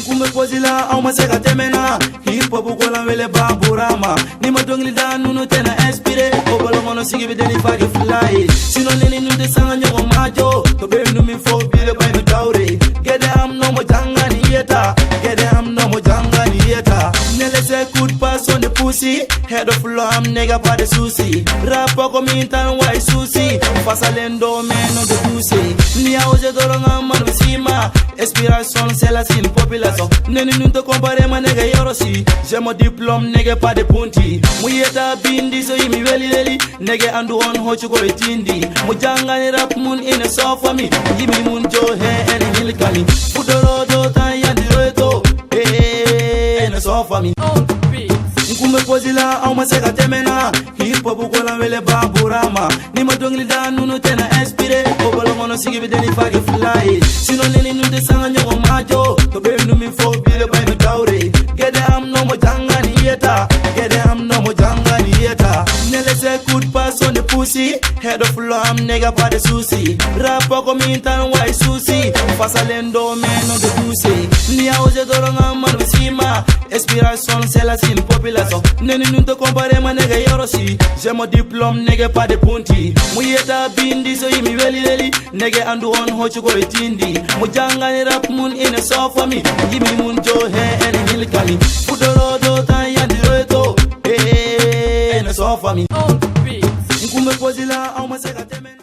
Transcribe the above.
Nkume pozila au maseka temena hip hop kola wele bamburama ni madongli da nunu tena inspiré obolo mono sigi be deni fagi fly sino neni nunde sanga nyogo majo to be numi fo bile bay no tawre gede am no mo janga ni yeta gede am no mo janga ni yeta nele se coup pass on the pussy head of flow am nigga pa de susi rap ko mi tan wai susi fasalendo men on the pussy ni auze doronga man sima inspiration c'est la sin population neni nunte compare ma nigga yorosi j'ai mon diplôme nigga pa de punti mu yeta bindi so yimi weli nigga andu on hochu ko tindi mu janga ni rap mun in so for me yimi mun jo he en hilkani fudoro do tan yandi reto en so for me nkume pozila au maseka temena hip hop kola wele bamburama ni madongli da nunu tena inspiré obolo mono sigi be deni fagi fly sino neni nunde sanga nyogo majo to be numi fo bile bay no tawre gede am no mo janga ni yeta gede am no mo janga ni yeta nele se coup pass on the pussy head of flow am nigga pa de susi rap ko mi tan wai susi fasalendo men on the pussy ni auze doronga man sima inspiration c'est la sin population neni nunte compare ma nigga yorosi j'ai mon diplôme nigga pa de punti mu yeta bindi so yimi weli nigga andu on hochu ko tindi mu janga ni rap mun in so for me yimi mun jo he en hilkani